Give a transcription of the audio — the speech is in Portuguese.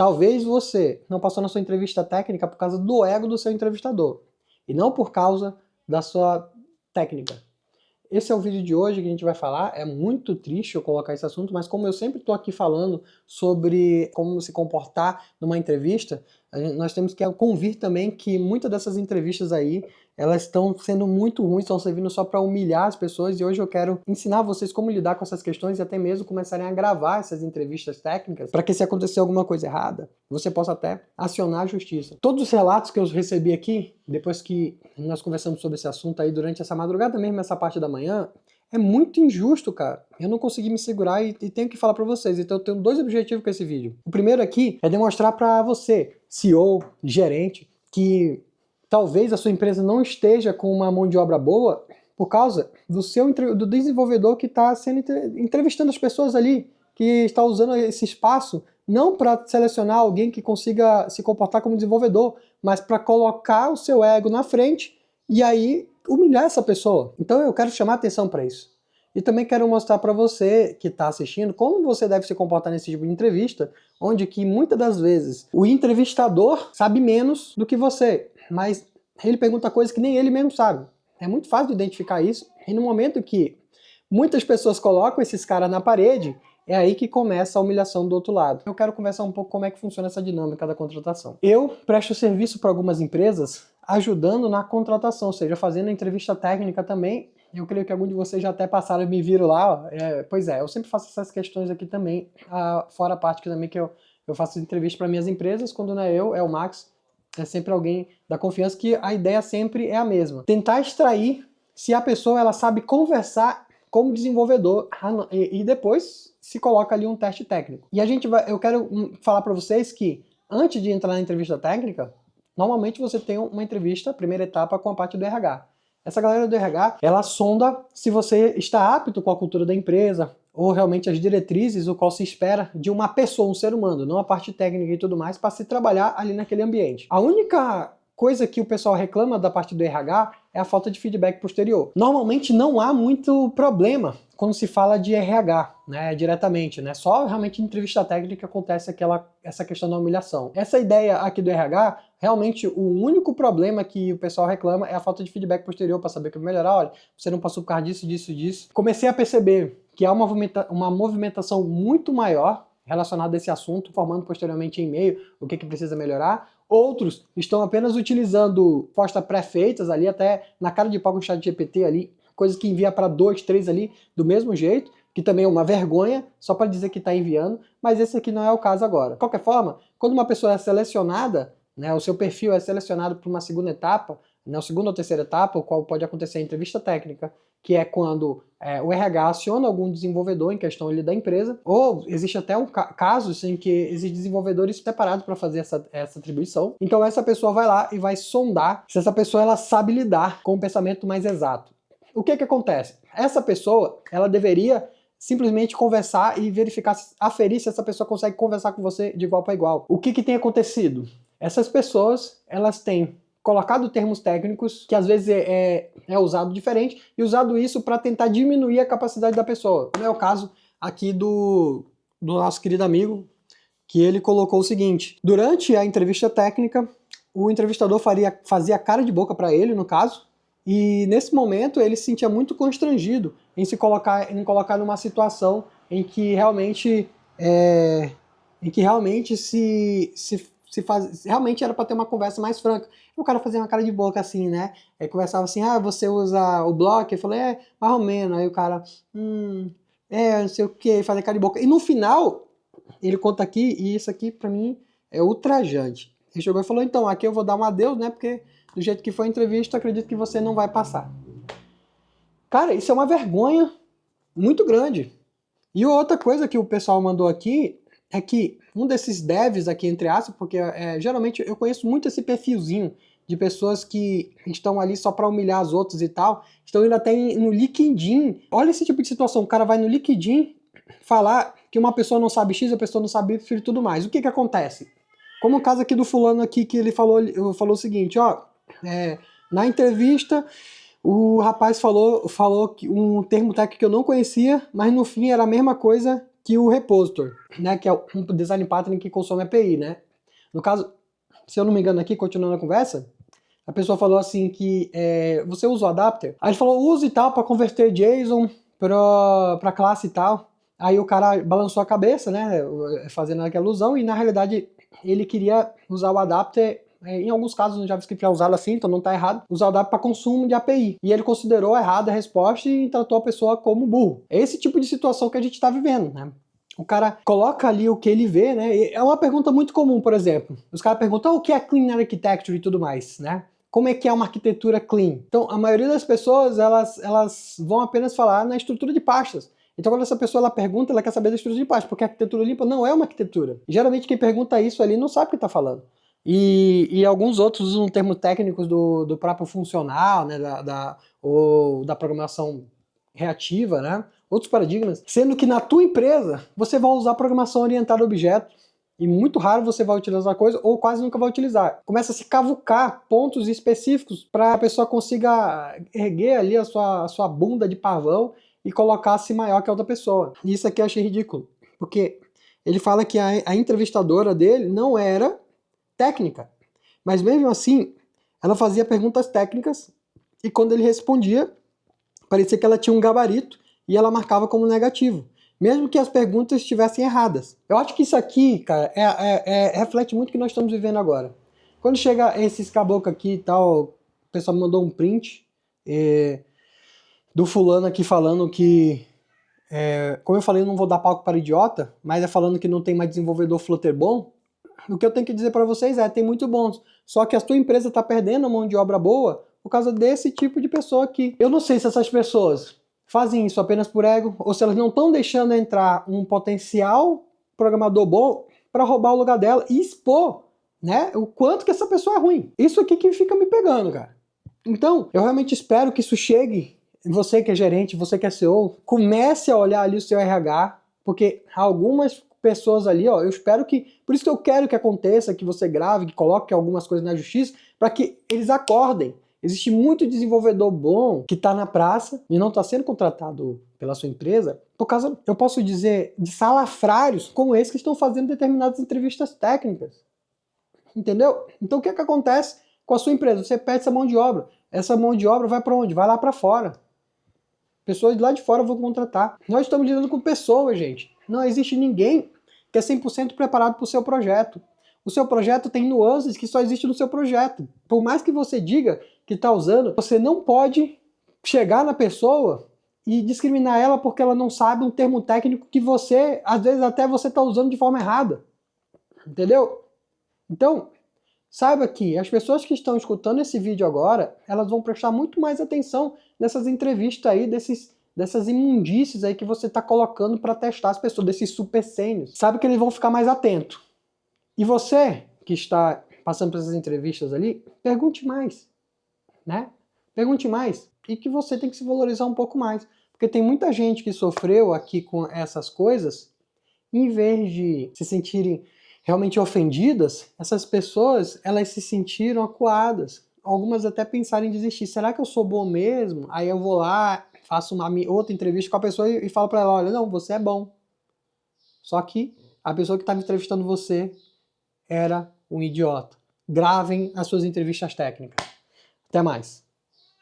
Talvez você não passou na sua entrevista técnica por causa do ego do seu entrevistador, e não por causa da sua técnica. Esse é o vídeo de hoje que a gente vai falar. É muito triste eu colocar esse assunto, mas como eu sempre estou aqui falando sobre como se comportar numa entrevista, nós temos que convir também que muitas dessas entrevistas aí, elas estão sendo muito ruins, estão servindo só para humilhar as pessoas, e hoje eu quero ensinar vocês como lidar com essas questões e até mesmo começarem a gravar essas entrevistas técnicas, para que se acontecer alguma coisa errada, você possa até acionar a justiça. Todos os relatos que eu recebi aqui, depois que nós conversamos sobre esse assunto aí durante essa madrugada mesmo, essa parte da manhã, é muito injusto, cara. Eu não consegui me segurar e tenho que falar pra vocês. Então eu tenho dois objetivos com esse vídeo. O primeiro aqui é demonstrar pra você, CEO, gerente, que talvez a sua empresa não esteja com uma mão de obra boa por causa do desenvolvedor que está entrevistando as pessoas ali, que está usando esse espaço não para selecionar alguém que consiga se comportar como desenvolvedor, mas para colocar o seu ego na frente e aí humilhar essa pessoa. Então eu quero chamar atenção para isso. E também quero mostrar para você que está assistindo como você deve se comportar nesse tipo de entrevista, onde que muitas das vezes o entrevistador sabe menos do que você, mas ele pergunta coisas que nem ele mesmo sabe. É muito fácil de identificar isso, e no momento que muitas pessoas colocam esses caras na parede, é aí que começa a humilhação do outro lado. Eu quero conversar um pouco como é que funciona essa dinâmica da contratação. Eu presto serviço para algumas empresas ajudando na contratação, ou seja, fazendo a entrevista técnica também. Eu creio que alguns de vocês já até passaram e me viram lá. Pois é, eu sempre faço essas questões aqui também, fora a parte que também que eu faço entrevista para minhas empresas. Quando não é eu, é o Max, é sempre alguém da confiança, que a ideia sempre é a mesma. Tentar extrair se a pessoa ela sabe conversar como desenvolvedor e depois se coloca ali um teste técnico. E eu quero falar para vocês que antes de entrar na entrevista técnica, normalmente você tem uma entrevista, primeira etapa, com a parte do RH. Essa galera do RH, ela sonda se você está apto com a cultura da empresa, ou realmente as diretrizes, o qual se espera de uma pessoa, um ser humano, não a parte técnica e tudo mais, para se trabalhar ali naquele ambiente. A única coisa que o pessoal reclama da parte do RH é a falta de feedback posterior. Normalmente não há muito problema quando se fala de RH, né, diretamente, né? Só realmente em entrevista técnica que acontece essa questão da humilhação. Essa ideia aqui do RH, realmente o único problema que o pessoal reclama é a falta de feedback posterior para saber como melhorar. Olha, você não passou por causa disso, disso, disso. Comecei a perceber que há uma movimentação muito maior relacionada a esse assunto, formando posteriormente em e-mail o que precisa melhorar. Outros estão apenas utilizando respostas pré-feitas ali, até na cara de pau com o ChatGPT ali, coisas que envia para 2, 3 ali do mesmo jeito, que também é uma vergonha, só para dizer que está enviando, mas esse aqui não é o caso agora. De qualquer forma, quando uma pessoa é selecionada, né, o seu perfil é selecionado para uma segunda etapa, na segunda ou terceira etapa, o qual pode acontecer a entrevista técnica, que é quando o RH aciona algum desenvolvedor em questão ali da empresa, ou existe até casos em que existem desenvolvedores preparados para fazer essa atribuição. Então essa pessoa vai lá e vai sondar se essa pessoa ela sabe lidar com o pensamento mais exato. O que acontece? Essa pessoa, ela deveria simplesmente conversar e verificar, aferir se essa pessoa consegue conversar com você de igual para igual. O que tem acontecido? Essas pessoas, elas têm colocado termos técnicos que às vezes é usado diferente e usado isso para tentar diminuir a capacidade da pessoa. Como é o caso aqui do nosso querido amigo, que ele colocou o seguinte: durante a entrevista técnica, o entrevistador fazia cara de boca para ele, no caso, e nesse momento ele se sentia muito constrangido em colocar numa situação em que realmente realmente era para ter uma conversa mais franca. O cara fazia uma cara de boca assim, né? Aí conversava assim: ah, você usa o bloco? Eu falei: mais ou menos. Aí o cara, não sei o que, fazia cara de boca. E no final, ele conta aqui, e isso aqui pra mim é ultrajante. Ele chegou e falou: então, aqui eu vou dar um adeus, né? Porque do jeito que foi a entrevista, eu acredito que você não vai passar. Cara, isso é uma vergonha muito grande. E outra coisa que o pessoal mandou aqui é que um desses devs aqui, entre aspas, porque geralmente eu conheço muito esse perfilzinho de pessoas que estão ali só para humilhar os outros e tal, estão indo até no LinkedIn. Olha esse tipo de situação: o cara vai no LinkedIn falar que uma pessoa não sabe X, a pessoa não sabe Y e tudo mais. O que acontece? Como o caso aqui do fulano aqui, que ele falou o seguinte, ó, na entrevista o rapaz falou que um termo técnico que eu não conhecia, mas no fim era a mesma coisa que o repositor, né, que é um design pattern que consome API, né? No caso, se eu não me engano aqui, continuando a conversa, a pessoa falou assim que você usa o adapter? Aí ele falou, usa e tal para converter JSON para classe e tal. Aí o cara balançou a cabeça, né, fazendo aquela alusão, e na realidade ele queria usar o adapter, em alguns casos no JavaScript é usado assim, então não está errado, usar o adapter para consumo de API. E ele considerou errada a resposta e tratou a pessoa como burro. É esse tipo de situação que a gente está vivendo, né? O cara coloca ali o que ele vê, né? E é uma pergunta muito comum, por exemplo. Os caras perguntam o que é Clean Architecture e tudo mais, né? Como é que é uma arquitetura clean? Então, a maioria das pessoas, elas vão apenas falar na estrutura de pastas. Então, quando essa pessoa ela pergunta, ela quer saber da estrutura de pastas, porque a arquitetura limpa não é uma arquitetura. E, geralmente, quem pergunta isso ali não sabe o que está falando. E alguns outros usam termos técnicos do próprio funcional, né, ou da programação reativa, né? Outros paradigmas, sendo que na tua empresa você vai usar programação orientada a objetos, e muito raro você vai utilizar coisa, ou quase nunca vai utilizar. Começa a se cavucar pontos específicos para a pessoa consiga erguer ali a sua bunda de pavão e colocar-se maior que a outra pessoa. E isso aqui eu achei ridículo, porque ele fala que a entrevistadora dele não era técnica, mas mesmo assim ela fazia perguntas técnicas e quando ele respondia, parecia que ela tinha um gabarito e ela marcava como negativo, mesmo que as perguntas estivessem erradas. Eu acho que isso aqui, cara, reflete muito o que nós estamos vivendo agora. Quando chega esses caboclos aqui e tal, o pessoal me mandou um print do fulano aqui falando que, como eu falei, eu não vou dar palco para idiota, mas é falando que não tem mais desenvolvedor Flutter bom. O que eu tenho que dizer para vocês tem muito bons, só que a tua empresa está perdendo a mão de obra boa por causa desse tipo de pessoa aqui. Eu não sei se essas pessoas fazem isso apenas por ego, ou se elas não estão deixando entrar um potencial programador bom para roubar o lugar dela e expor, né, o quanto que essa pessoa é ruim. Isso aqui que fica me pegando, cara. Então, eu realmente espero que isso chegue, você que é gerente, você que é CEO, comece a olhar ali o seu RH, porque algumas pessoas ali, ó, eu espero que, por isso que eu quero que aconteça, que você grave, que coloque algumas coisas na justiça, para que eles acordem. Existe muito desenvolvedor bom que está na praça e não está sendo contratado pela sua empresa por causa, eu posso dizer, de salafrários como esse que estão fazendo determinadas entrevistas técnicas. Entendeu? Então o que acontece com a sua empresa? Você pede essa mão de obra. Essa mão de obra vai para onde? Vai lá para fora. Pessoas de lá de fora vão contratar. Nós estamos lidando com pessoas, gente. Não existe ninguém que é 100% preparado para o seu projeto. O seu projeto tem nuances que só existem no seu projeto. Por mais que você diga que está usando, você não pode chegar na pessoa e discriminar ela porque ela não sabe um termo técnico que você, às vezes até você está usando de forma errada. Entendeu? Então, saiba que as pessoas que estão escutando esse vídeo agora, elas vão prestar muito mais atenção nessas entrevistas aí, dessas imundícies aí que você está colocando para testar as pessoas, desses supersênios. Sabe que eles vão ficar mais atentos. E você que está passando por essas entrevistas ali, pergunte mais, né? Pergunte mais. E que você tem que se valorizar um pouco mais. Porque tem muita gente que sofreu aqui com essas coisas, em vez de se sentirem realmente ofendidas, essas pessoas, elas se sentiram acuadas. Algumas até pensaram em desistir. Será que eu sou bom mesmo? Aí eu vou lá, faço uma outra entrevista com a pessoa e falo para ela, olha, não, você é bom. Só que a pessoa que estava entrevistando você era um idiota. Gravem as suas entrevistas técnicas. Até mais.